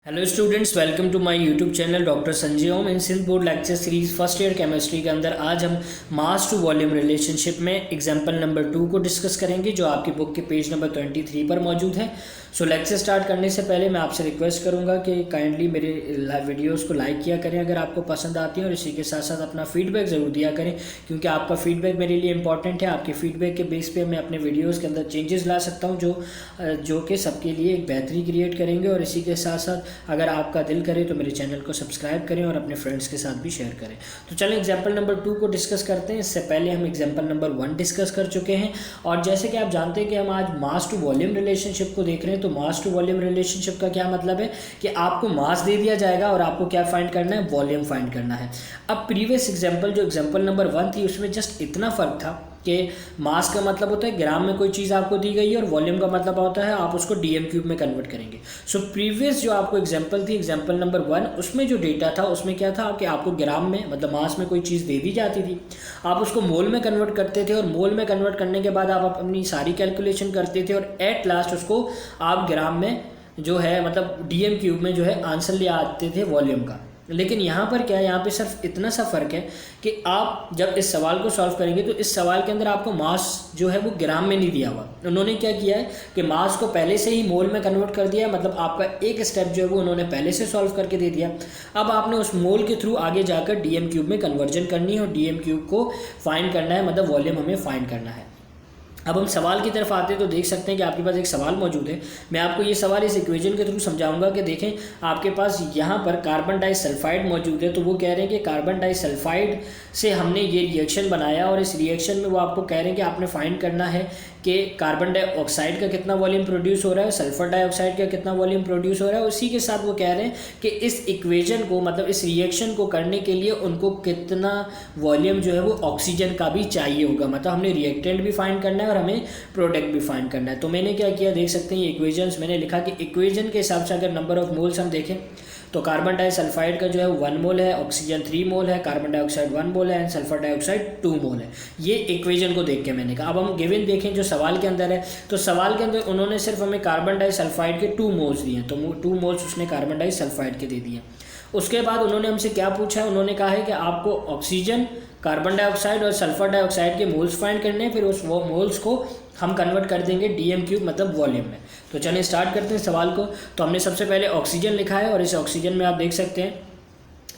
Hello students, welcome to my YouTube channel doctor Sanjay Om in Sindh board lecture series first year chemistry के अंदर आज हम mass to volume relationship में example number 2 को discuss करेंगे जो आपकी बुक के पेज नंबर 23 पर मौजूद है। सो लेक्चर स्टार्ट करने से पहले मैं आपसे रिक्वेस्ट करूंगा कि काइंडली मेरे वीडियोस को लाइक किया करें अगर आपको पसंद आती है, और इसी के साथ साथ अपना फीडबैक ज़रूर दिया करें क्योंकि आपका फीडबैक मेरे लिए इंपॉर्टेंट है। आपके फीडबैक के बेस पे मैं अपने वीडियोज़ के अंदर चेंजेस ला सकता हूँ जो कि सबके लिए एक बेहतरी क्रिएट करेंगे। और इसी के साथ साथ अगर आपका दिल करे तो मेरे चैनल को सब्सक्राइब करें और अपने फ्रेंड्स के साथ भी शेयर करें। तो चलें एग्जाम्पल नंबर 2 को डिस्कस करते हैं। इससे पहले हम एग्जाम्पल नंबर 1 डिस्कस कर चुके हैं, और जैसे कि आप जानते हैं कि हम आज मास टू वॉल्यूम रिलेशनशिप को देख रहे हैं। तो मास टू वॉल्यूम रिलेशनशिप का क्या मतलब है कि आपको मास दे दिया जाएगा और आपको क्या फाइंड करना है, वॉल्यूम फाइंड करना है। अब प्रीवियस एग्जाम्पल जो एग्जाम्पल नंबर 1 थी उसमें जस्ट इतना फ़र्क था कि मास का मतलब होता है ग्राम में कोई चीज़ आपको दी गई है, और वॉल्यूम का मतलब होता है आप उसको डीएम क्यूब में कन्वर्ट करेंगे। सो प्रीवियस जो आपको एग्जांपल थी एग्जांपल नंबर 1, उसमें जो डेटा था उसमें क्या था कि आपको ग्राम में मतलब मास में कोई चीज़ दे दी जाती थी, आप उसको मोल में कन्वर्ट करते थे, और मोल में कन्वर्ट करने के बाद आप अपनी सारी कैलकुलेशन करते थे, और एट लास्ट उसको आप ग्राम में जो है मतलब डीएम क्यूब में जो है आंसर ले आते थे वॉल्यूम का। लेकिन यहाँ पर क्या है, यहाँ पे सिर्फ इतना सा फ़र्क है कि आप जब इस सवाल को सॉल्व करेंगे तो इस सवाल के अंदर आपको मास जो है वो ग्राम में नहीं दिया हुआ। उन्होंने क्या किया है कि मास को पहले से ही मोल में कन्वर्ट कर दिया है, मतलब आपका एक स्टेप जो है वो उन्होंने पहले से सॉल्व करके दे दिया। अब आपने उस मोल के थ्रू आगे जाकर डीएम क्यूब में कन्वर्जन करनी है और डीएम क्यूब को फाइंड करना है, मतलब वॉल्यूम हमें फाइंड करना है। अब हम सवाल की तरफ आते हैं तो देख सकते हैं कि आपके पास एक सवाल मौजूद है। मैं आपको ये सवाल इस इक्वेशन के थ्रू समझाऊंगा कि देखें आपके पास यहाँ पर कार्बन डाइसल्फाइड मौजूद है। तो वो कह रहे हैं कि कार्बन डाइसल्फाइड से हमने ये रिएक्शन बनाया, और इस रिएक्शन में वो आपको कह रहे हैं कि आपने फाइंड करना है कि कार्बन डाइऑक्साइड का कितना वॉल्यूम प्रोड्यूस हो रहा है, सल्फर डाइऑक्साइड का कितना वॉल्यूम प्रोड्यूस हो रहा है। उसी के साथ वो कह रहे हैं कि इस इक्वेशन को मतलब इस रिएक्शन को करने के लिए उनको कितना वॉल्यूम जो है वो ऑक्सीजन का भी चाहिए होगा। मतलब हमने रिएक्टेंट भी फाइंड करना है और हमें प्रोडक्ट भी फाइंड करना है। तो मैंने क्या किया, देख सकते हैं ये इक्वेशंस मैंने लिखा कि इक्वेशन के हिसाब से अगर नंबर ऑफ मोल्स हम देखें तो कार्बन डाइसल्फाइड का जो है 1 मोल है, ऑक्सीजन 3 मोल है, कार्बन डाइऑक्साइड 1 मोल है एंड सल्फर डाइऑक्साइड 2 मोल है। ये इक्वेशन को देख के मैंने कहा। अब हम गिवन देखें जो सवाल के अंदर है, तो सवाल के अंदर उन्होंने सिर्फ हमें कार्बन डाइसल्फाइड के 2 मोल्स दिए हैं, तो 2 मोल्स उसने कार्बन डाइसल्फाइड के दे दिए। उसके बाद उन्होंने हमसे क्या पूछा है, उन्होंने कहा है कि आपको ऑक्सीजन, कार्बन डाइऑक्साइड और सल्फर डाइऑक्साइड के मोल्स फाइंड करने हैं, फिर उस वो मोल्स को हम कन्वर्ट कर देंगे डीएम क्यूब मतलब वॉल्यूम में। तो चलिए स्टार्ट करते हैं सवाल को। तो हमने सबसे पहले ऑक्सीजन लिखा है, और इस ऑक्सीजन में आप देख सकते हैं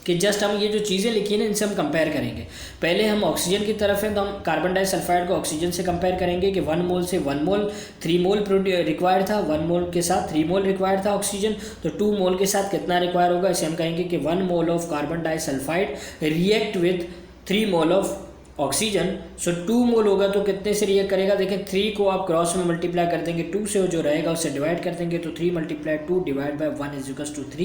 कि जस्ट हम ये जो चीज़ें लिखी है ना इनसे हम कंपेयर करेंगे। पहले हम ऑक्सीजन की तरफ हैं तो हम कार्बन डाइसल्फाइड को ऑक्सीजन से कंपेयर करेंगे कि 1 मोल से 1 मोल 3 मोल रिक्वायर्ड था, 1 मोल के साथ 3 मोल रिक्वायर्ड था ऑक्सीजन, तो 2 मोल के साथ कितना रिक्वायर होगा। इसे हम कहेंगे कि 1 mole of carbon disulphide react with 3 mole of oxygen. So 2 mole होगा तो कितने से रिएक्ट करेगा, देखें 3 को आप क्रॉस में मल्टीप्लाई कर देंगे 2 से, जो रहेगा उससे डिवाइड कर देंगे, तो 3 × 2 डिवाइड बाय 1 =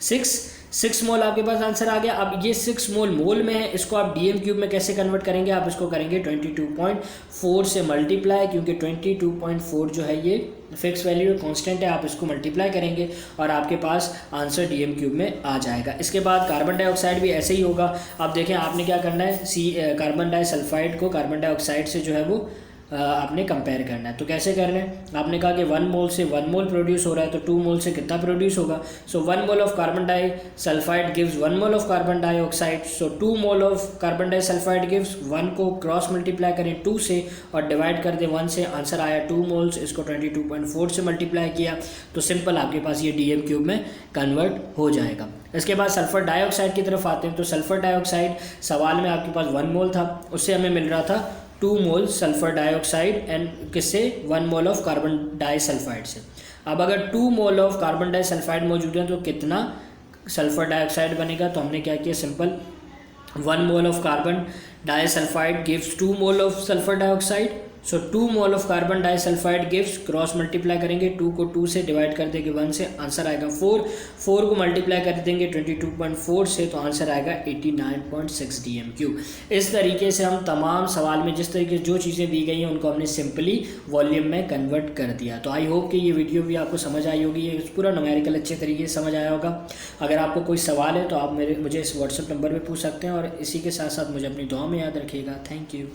3 6 मोल आपके पास आंसर आ गया। अब ये 6 मोल में है, इसको आप डीएम क्यूब में कैसे कन्वर्ट करेंगे, आप इसको करेंगे 22.4 से मल्टीप्लाई, क्योंकि 22.4 जो है ये फिक्स वैल्यू कांस्टेंट है, आप इसको मल्टीप्लाई करेंगे और आपके पास आंसर डीएम क्यूब में आ जाएगा। इसके बाद कार्बन डाइऑक्साइड भी ऐसे ही होगा। अब देखें आपने क्या करना है, कार्बन डाइसल्फाइड को कार्बन डाइऑक्साइड से जो है वो आपने कंपेयर करना है। तो कैसे कर रहे हैं, आपने कहा कि 1 मोल से 1 मोल प्रोड्यूस हो रहा है, तो 2 मोल से कितना प्रोड्यूस होगा। सो 1 mole of carbon disulphide gives 1 mole of carbon dioxide. So 2 mole of carbon disulphide gives 1 को क्रॉस मल्टीप्लाई करें 2 से और डिवाइड कर दें 1 से, आंसर आया 2 मोल्स। इसको 22.4 से मल्टीप्लाई किया तो सिंपल आपके पास ये डीएम क्यूब में कन्वर्ट हो जाएगा। इसके बाद सल्फर डाइऑक्साइड की तरफ आते हैं। तो सल्फर डाइऑक्साइड सवाल में आपके पास 1 मोल था, उससे हमें मिल रहा था 2 मोल सल्फर डाइऑक्साइड एंड किससे 1 मोल ऑफ कार्बन डाइसल्फाइड से। अब अगर 2 मोल ऑफ कार्बन डाइसल्फाइड मौजूद है तो कितना सल्फर डाइऑक्साइड बनेगा। तो हमने क्या किया, simple 1 mole of carbon disulphide gives 2 mole of sulphur dioxide. So 2 mole of carbon disulphide gives, cross multiply करेंगे 2 को 2 से डिवाइड कर देंगे 1 से, आंसर आएगा 4 को मल्टीप्लाई कर देंगे 22.4 से, तो आंसर आएगा 89.6 डीएम क्यूब। इस तरीके से हम तमाम सवाल में जिस तरीके से जो चीज़ें दी गई हैं उनको हमने सिंपली वॉल्यूम में कन्वर्ट कर दिया। तो आई होप कि ये वीडियो भी आपको समझ आई होगी, ये पूरा न्यूमेरिकल अच्छे तरीके से समझ आया होगा। अगर आपको कोई सवाल है तो आप मुझे इस व्हाट्सएप नंबर पर पूछ सकते हैं, और इसी के साथ साथ मुझे अपनी दुआ में याद रखिएगा। Thank you.